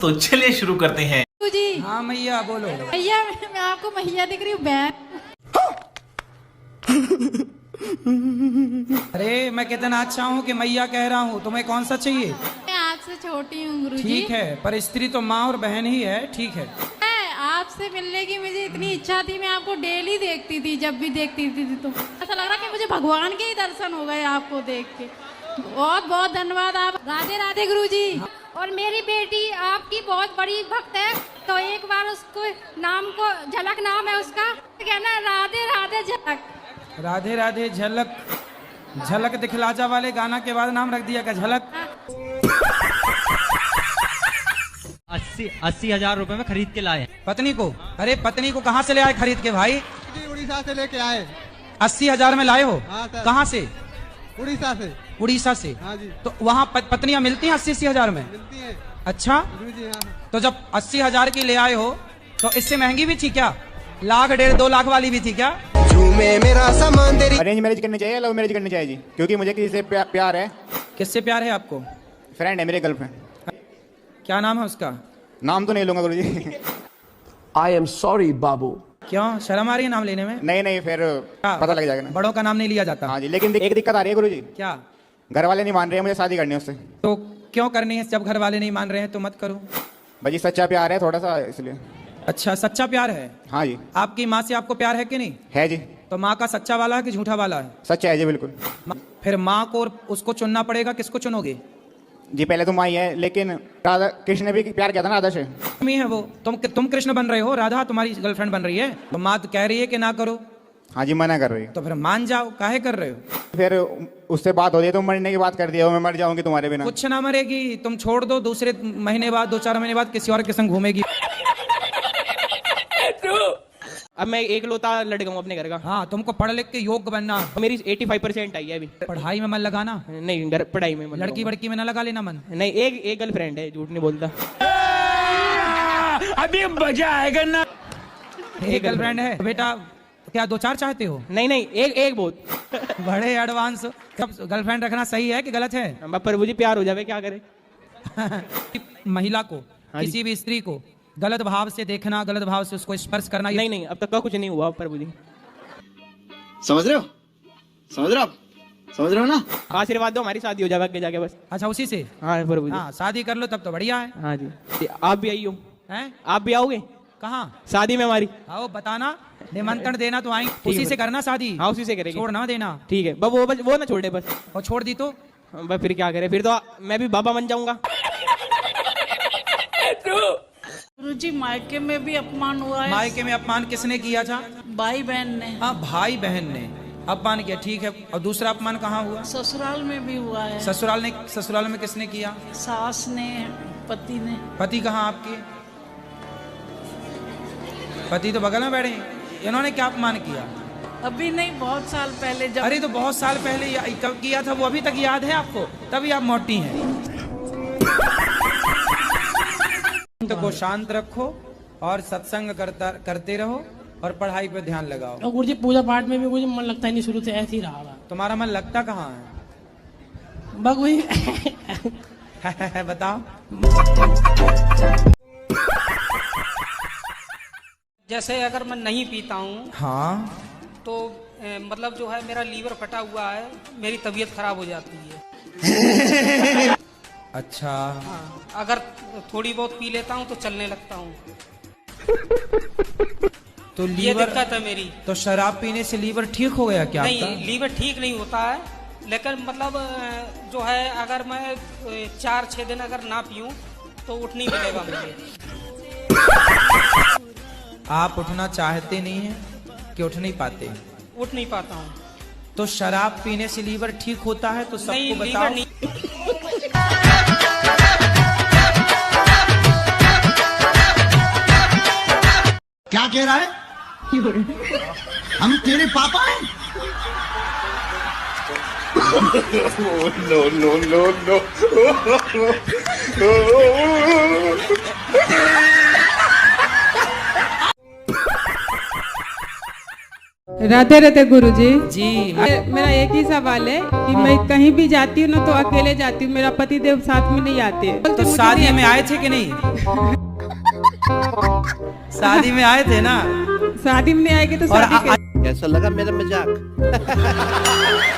तो चलिए शुरू करते हैं। जी हाँ मैया बोलो। भैया मैं आपको मैया दिख रही हूँ बहन। अरे मैं कितना अच्छा हूँ कि मैया कह रहा हूँ, तुम्हें कौन सा चाहिए? मैं आपसे छोटी हूँ गुरुजी। ठीक है, पर स्त्री तो माँ और बहन ही है। ठीक है, आपसे मिलने की मुझे इतनी इच्छा थी, मैं आपको डेली देखती थी, जब भी देखती थी तो ऐसा लग रहा कि मुझे भगवान के ही दर्शन हो गए आपको देख के। बहुत बहुत धन्यवाद। आप राधे राधे गुरुजी। और मेरी बेटी आपकी बहुत बड़ी भक्त है, तो एक बार उसको नाम को झलक नाम है उसका, कहना राधे राधे झलक। राधे राधे झलक। झलक दिखला जा वाले गाना के बाद नाम रख दिया क्या झलक? 80,000 रुपए में खरीद के लाए। पत्नी को? अरे पत्नी को कहाँ से ले आए खरीद के भाई? उड़ीसा से लेके आए। 80,000 में लाए हो? हाँ सर। कहाँ से? उड़ीसा से। उड़ीसा से? हाँ जी। तो वहाँ पत्नियां मिलती हैं 80,000 में? मिलती हैं। अच्छा, जी हाँ। तो जब 80,000 की ले आए हो तो इससे महंगी भी थी क्या? लाख 1.5-2 लाख वाली भी थी क्या? अरेंज मैरिज करनी चाहिए, लव मैरिज करनी चाहिए जी, क्योंकि मुझे किसी से प्यार है। किससे प्यार है आपको? फ्रेंड है मेरे, गर्लफ्रेंड। क्या नाम है उसका? नाम तो नहीं लूंगा गुरुजी। I am sorry, बाबू। क्यों शर्म आ रही है नाम लेने में? नहीं फिर पता लग जाएगा ना। बड़ों का नाम नहीं लिया जाता। हाँ जी, लेकिन एक दिक्कत आ रही है गुरुजी। क्या? घर वाले नहीं मान रहे हैं, मुझे शादी करनी है उससे। तो क्यों करनी है? जब घर वाले नहीं मान रहे हैं तो मत करो भाजी, सच्चा प्यार है थोड़ा सा, इसलिए। अच्छा, सच्चा प्यार है? हाँ जी। आपकी माँ से आपको प्यार है कि नहीं? है जी। तो माँ का सच्चा वाला है कि झूठा वाला है? सच्चा है जी, बिल्कुल। फिर माँ को और उसको चुनना पड़ेगा, किसको चुनोगे? जी पहले तो माँ ही है, लेकिन राधा कृष्ण ने भी प्यार किया था ना राधा से। मी है वो। तुम कृष्ण बन रहे हो, राधा तुम्हारी गर्लफ्रेंड बन रही है। तो माँ तो कह रही है कि ना करो। हाँ जी, मना कर रही है। तो फिर मान जाओ, काहे कर रहे हो? फिर उससे बात हो रही है तो मरने की बात कर दिया, मैं मर जाऊंगी तुम्हारे बिना। कुछ ना मरेगी, तुम छोड़ दो, दूसरे महीने बाद 2-4 महीने बाद किसी और के संग घूमेगी। अब मैं एक लौता लड़का हूँ अपने घर का। हाँ, तुमको पढ़ लिख के योग्य बनना। मेरी 85% आई है अभी। पढ़ाई में मन लगाना, नहीं घर पढ़ाई में लड़की बड़की में ना लगा लेना मन। नहीं, एक गर्लफ्रेंड है, झूठ नहीं बोलता। अभी मजा आएगा ना। एक गर्लफ्रेंड है बेटा? क्या 2-4 चाहते हो? नहीं एक बहुत। बड़े एडवांस। गर्लफ्रेंड रखना सही है कि गलत है? प्रभु जी प्यार हो जावे, क्या करे। महिला को, किसी भी स्त्री को गलत भाव से देखना, गलत भाव से उसको स्पर्श करना, नहीं अब तक का कुछ नहीं हुआ प्रभु जी। समझ रहे हो आप? ना? आशीर्वाद दो, हमारी शादी हो जावे आगे जाके बस। अच्छा, उसी से? हाँ प्रभु जी। हाँ, शादी कर लो तब तो बढ़िया है। हाँ जी, आप भी आइयो। हैं? आप भी आओगे कहाँ? शादी में हमारी? आओ, बताना, निमंत्रण देना तो आई। उसी से करना शादी। हाँ उसी से करेंगे। छोड़ ना देना। ठीक है, वो ना छोड़े बस। और छोड़ दी तो बस फिर क्या करे, फिर तो मैं भी बाबा बन जाऊंगा। गुरुजी मायके में भी अपमान हुआ है। मायके में अपमान किसने किया था? भाई बहन ने। हाँ, भाई बहन ने अपमान किया, ठीक है। और दूसरा अपमान कहाँ हुआ? ससुराल में भी हुआ है। ससुराल में किसने किया? सास ने, पति ने। पति कहाँ आपके? पति तो बगल में बैठे हैं। इन्होंने क्या अपमान किया? अभी नहीं, बहुत साल पहले जब। अरे तो बहुत साल पहले कब किया था वो अभी तक याद है आपको? तभी आप मोटी हैं। तो को शांत रखो और सत्संग करते रहो और पढ़ाई पे ध्यान लगाओ। और गुरुजी पूजा पाठ में भी मुझे मन लगता ही नहीं, शुरू से ऐसे ही रहा। तुम्हारा मन लगता कहाँ है? बस वही। बताओ। जैसे अगर मैं नहीं पीता हूँ हाँ, तो मतलब जो है मेरा लीवर फटा हुआ है, मेरी तबीयत खराब हो जाती है। अच्छा। हाँ, अगर थोड़ी बहुत पी लेता हूँ तो चलने लगता हूँ। तो ये लीवर दिक्कत है मेरी। तो शराब पीने से लीवर ठीक हो गया क्या नहीं, आपका? लीवर ठीक नहीं होता है, लेकिन मतलब जो है अगर मैं 4-6 दिन अगर ना पीऊँ तो उठ नहीं मिलेगा मुझे। आप उठना चाहते नहीं हैं कि उठ नहीं पाते? उठ नहीं पाता हूँ। तो शराब पीने से लीवर ठीक होता है तो सबको बताओ। नहीं। क्या कह रहा है? हम तेरे पापा हैं? राधे राधे गुरुजी। जी मेरा एक ही सवाल है कि मैं कहीं भी जाती हूँ ना तो अकेले जाती हूँ, मेरा पति देव साथ में नहीं आते। तो शादी में आए थे कि नहीं? शादी में आए थे ना? शादी में नहीं आएगी तो शादी कैसा लगा मेरा मजाक?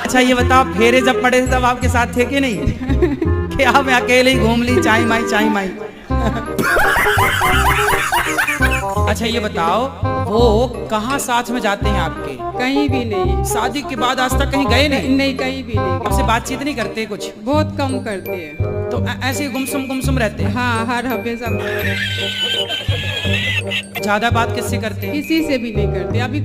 अच्छा ये बताओ, फेरे जब पड़े थे तब आपके साथ थे कि नहीं? कि आप अकेले ही घूम ली चाई माई? अच्छा ये बताओ, वो कहाँ साथ में जाते हैं आपके? कहीं भी नहीं। शादी के बाद आज तक कहीं गए नहीं? नहीं कहीं भी नहीं। आपसे बातचीत नहीं करते कुछ? बहुत कम करते हैं। तो ऐसे ही गुमसुम रहते हैं? हाँ, हर हमेशा ज्यादा बात किससे करते हैं? किसी से भी नहीं करते। अभी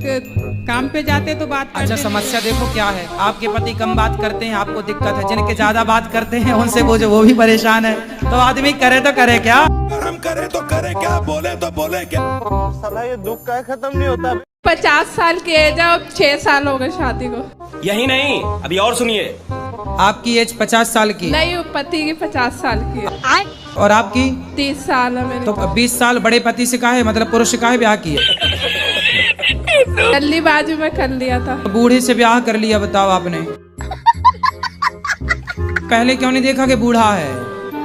काम पे जाते तो बात करते। अच्छा समस्या देखो क्या है, आपके पति कम बात करते हैं, आपको दिक्कत है। जिनके ज्यादा बात करते हैं उनसे वो भी परेशान है। तो आदमी करे तो करे क्या? हम करे तो करे क्या, बोले तो बोले क्या? साला ये दुख का खत्म नहीं होता। 50 साल की एज है, 6 साल हो गए शादी को। यही नहीं, अभी और सुनिए। आपकी एज 50 साल की? नहीं, पति की 50 साल की है। और आपकी? 30 साल है मेरी। तो 20 साल बड़े पति से काहे, मतलब पुरुष से काहे ब्याह किए? जल्दीबाजी में कर लिया था। बूढ़े से ब्याह कर लिया, बताओ आपने। पहले क्यों नहीं देखा कि बूढ़ा है?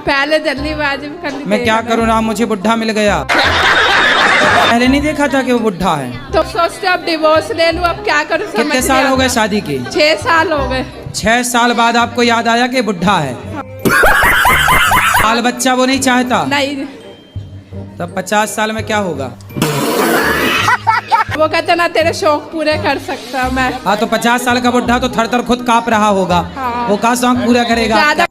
पहले जल्दीबाजी में कर लिया। मैं क्या करूँ ना, मुझे बुढ़ा मिल गया। पहले नहीं देखा था कि वो बुढ़ा है। तो सोचते अब डिवोर्स ले लूं, अब क्या करूं? कितने साल हो गए शादी के? 6 साल हो गए। 6 साल बाद आपको याद आया कि बुढ़ा है? बाल बच्चा वो नहीं चाहता? नहीं। तब 50 साल में क्या होगा? वो कहते ना तेरे शौक पूरे कर सकता मैं। हाँ, तो 50 साल का बुढ़ा तो थर खुद कांप रहा होगा। हाँ। वो का शौक पूरा करेगा? ज्यादा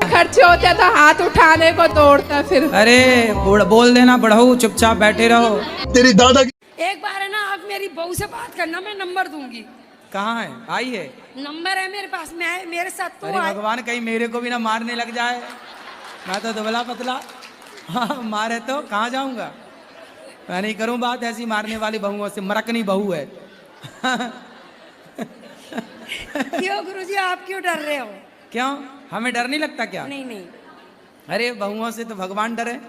खर्चे होते हैं तो हाथ उठाने को दौड़ता फिर। अरे बोल देना, बढ़ो चुपचाप बैठे रहो। तेरी दादा एक बार है ना, आप मेरी बहू से बात करना, मैं नंबर दूंगी। कहाँ है? आई है? नंबर है मेरे पास, मैं मेरे साथ तो अरे भगवान, कहीं मेरे को भी ना मारने लग जाए। मैं तो दुबला पतला, हाँ मारे तो कहाँ जाऊंगा? मैं नहीं करूं बात ऐसी मारने वाली बहुओं से। मरकनी बहू है। क्यों गुरुजी, आप क्यों डर रहे हो? क्यों, हमें डर नहीं लगता क्या? नहीं। अरे बहुओं से तो भगवान डरे।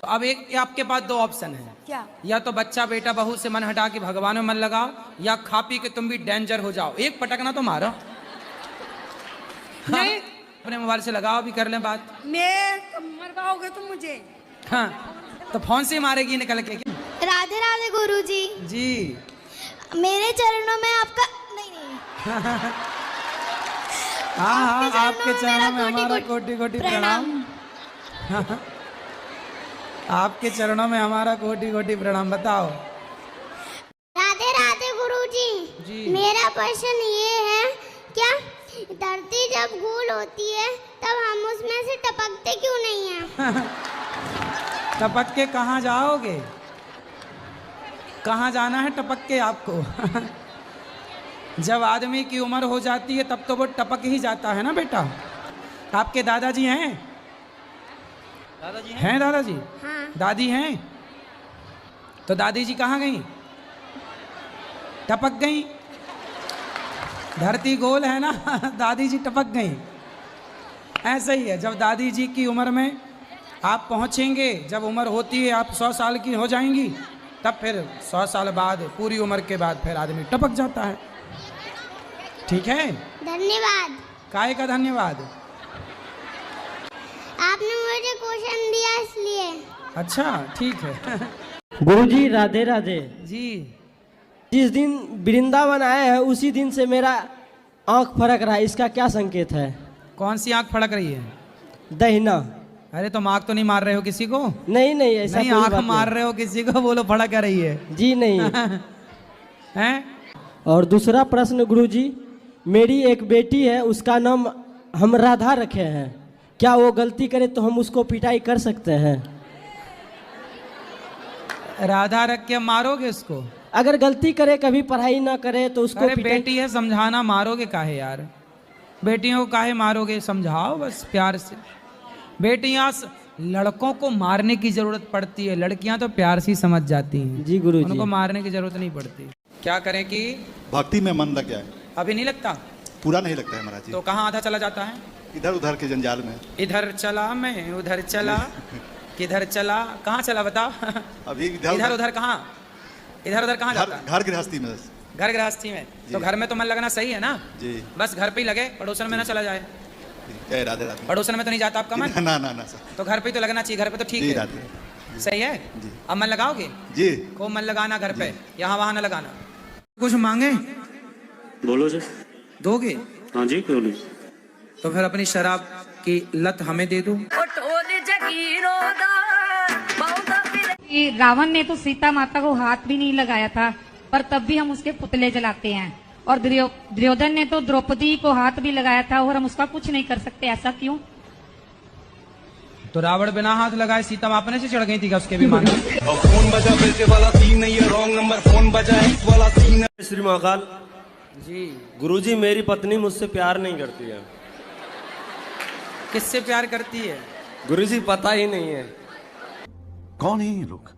अब एक आपके पास 2 ऑप्शन है। क्या? या तो बच्चा बेटा बहू से मन हटा के भगवान में मन लगाओ, या खा पी के तुम भी डेंजर हो जाओ। एक पटकना तो मारो। नहीं, अपने मोबाइल से लगाओ, भी कर लें बात। मैं मरवाओगे तुम मुझे? हाँ, तो फोन से मारेगी निकल के। राधे राधे गुरुजी। जी मेरे चरणों में आपका नहीं। हाँ, आपके चरणों में हमारा कोटि कोटि प्रणाम। आपके चरणों में हमारा कोटि कोटि प्रणाम। बताओ। राधे राधे गुरुजी। जी। मेरा प्रश्न ये है, क्या धरती जब गोल होती है तब हम उसमें से टपकते क्यों नहीं हैं? टपक के कहाँ जाओगे? कहाँ जाना है टपक के आपको? जब आदमी की उम्र हो जाती है तब तो वो टपक ही जाता है ना बेटा। आपके दादाजी हैं? दादाजी हैं? दादाजी? हाँ। दादी हैं? तो दादी जी कहाँ गई? टपक गई। धरती गोल है ना, दादी जी टपक गई। ऐसा ही है, जब दादी जी की उम्र में आप पहुंचेंगे, जब उम्र होती है आप 100 साल की हो जाएंगी, तब फिर 100 साल बाद, पूरी उम्र के बाद फिर आदमी टपक जाता है। ठीक है, धन्यवाद। काहे का धन्यवाद? आपने मुझे क्वेश्चन दिया इसलिए। अच्छा ठीक है। गुरुजी राधे राधे जी। जिस दिन वृंदावन आए हैं उसी दिन से मेरा आंख फड़क रहा है, इसका क्या संकेत है? कौन सी आंख फड़क रही है? दहिना। अरे तो आंख तो नहीं मार रहे हो किसी को? नहीं ऐसा नहीं, आंख मार रहे हो किसी को, बोलो फड़क रही है। जी नहीं। हैं? और दूसरा प्रश्न गुरुजी, मेरी एक बेटी है, उसका नाम हम राधा रखे हैं, क्या वो गलती करे तो हम उसको पिटाई कर सकते हैं? राधा रख के मारोगे उसको? अगर गलती करे, कभी पढ़ाई ना करे तो उसको अरे बेटी है, समझाना, मारोगे काहे यार? बेटियों को काहे मारोगे? समझाओ बस प्यार से। बेटियां, लड़कों को मारने की जरूरत पड़ती है, लड़कियां तो प्यार से ही समझ जाती हैं। जी गुरुजी। उनको मारने की जरूरत नहीं पड़ती। क्या करें कि भक्ति में मन लग जाए। अभी नहीं लगता? पूरा नहीं लगता है महाराज जी। तो कहाँ आधा चला जाता है? इधर उधर के जंजाल में। इधर चला मैं, उधर चला, किधर चला, कहाँ चला बताओ? अभी इधर उधर कहाँ? इधर उधर कहाँ जाता है? घर गृहस्थी में। घर गृहस्थी में। तो घर में तो मन लगना सही है ना जी। बस घर पे ही लगे, पड़ोसन में ना चला जाए। जय राधे राधे। पड़ोसन में तो नहीं जाता आपका मन? ना ना ना सर। तो घर पे ही तो लगना चाहिए, घर पे तो ठीक जी है। राधे। सही है। अब मन लगाओगे? जी। खूब मन लगाना घर पे, यहाँ वहाँ ना लगाना। कुछ मांगे? बोलो सर। दोगे? हाँ जी बोलो। तो फिर अपनी शराब की लत हमें दे दो। रावण ने तो सीता माता को हाथ भी नहीं लगाया था, पर तब भी हम उसके पुतले जलाते हैं। और दुर्योधन ने तो द्रौपदी को हाथ भी लगाया था और हम उसका कुछ नहीं कर सकते, ऐसा क्यों? तो रावण बिना हाथ लगाए सीता माँ अपने से चढ़ गई थी क्या उसके विमान में? फोन बजा वैसे वाला सीन नहीं है, रॉन्ग नंबर फोन बजा इस वाला सीन है। श्री महाकाल जी। गुरुजी मेरी पत्नी मुझसे प्यार नहीं करती है। किससे प्यार करती है? गुरुजी पता ही नहीं है। कौन है ये लोग,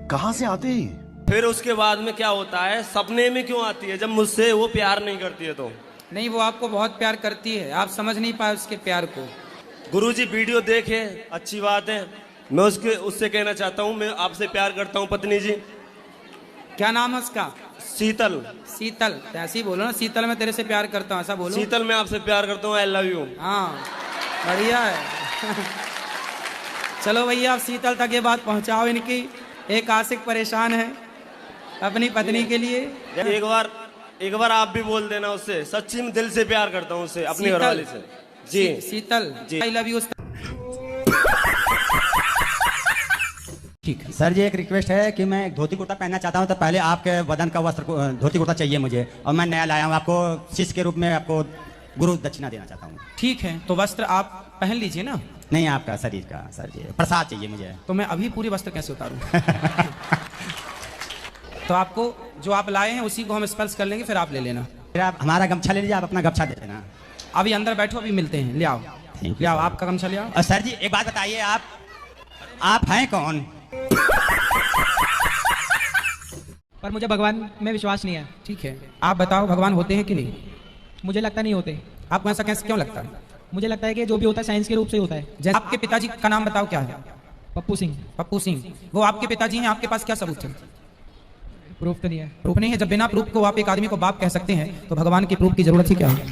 कहाँ से आते हैं? फिर उसके बाद में क्या होता है, सपने में क्यों आती है जब मुझसे वो प्यार नहीं करती है? तो नहीं, वो आपको बहुत प्यार करती है, आप समझ नहीं पाए उसके प्यार को। गुरुजी वीडियो देखे, अच्छी बात है। मैं उससे कहना चाहता हूँ, मैं आपसे प्यार करता हूँ पत्नी जी। क्या नाम है उसका? शीतल। शीतल, ऐसे ही बोलो ना, शीतल मैं तेरे से प्यार करता हूँ, ऐसा बोलो। शीतल मैं आपसे प्यार करता हूँ, आई लव यू। हाँ बढ़िया है। चलो भैया, आप शीतल तक ये बात पहुंचाओ इनकी। एक आशिक परेशान है अपनी पत्नी के लिए। एक बार आप भी बोल देना उससे, सच्ची में दिल से प्यार करता हूँ उससे, अपनी घरवाली से। जी शीतल जी, आई लव यू। ठीक है सर जी, एक रिक्वेस्ट है कि मैं एक धोती कुर्ता पहनना चाहता हूँ, तो पहले आपके बदन का वस्त्र धोती कुर्ता चाहिए मुझे, और मैं नया लाया हूँ, आपको शिष्य के रूप में आपको गुरु दक्षिणा देना चाहता हूँ। ठीक है, तो वस्त्र आप पहन लीजिए ना। नहीं, आपका शरीर का सर जी प्रसाद चाहिए मुझे। तो मैं अभी पूरे वस्त्र कैसे उतारूं? तो आपको जो आप लाए हैं उसी को हम स्पर्श कर लेंगे, फिर आप ले लेना। फिर आप हमारा गमछा ले लीजिए, आप अपना गमछा दे देना। अभी अंदर बैठो, अभी मिलते हैं। ले आओ, ले आओ आपका गमछा ले आओ। और सर जी एक बात बताइए, आप हैं कौन? पर मुझे भगवान में विश्वास नहीं है। ठीक है, आप बताओ भगवान होते हैं कि नहीं? मुझे लगता नहीं होते। आपको ऐसा कैसे क्यों लगता है? मुझे लगता है कि जो भी होता है साइंस के रूप से होता है। जैसे आपके पिताजी का नाम बताओ, क्या है? पप्पू सिंह। पप्पू सिंह, वो आपके पिताजी हैं, आपके पास क्या सबूत है? प्रूफ तो नहीं है। प्रूफ नहीं है? जब बिना प्रूफ को आप एक आदमी को बाप कह सकते हैं, तो भगवान के प्रूफ की जरूरत ही क्या है?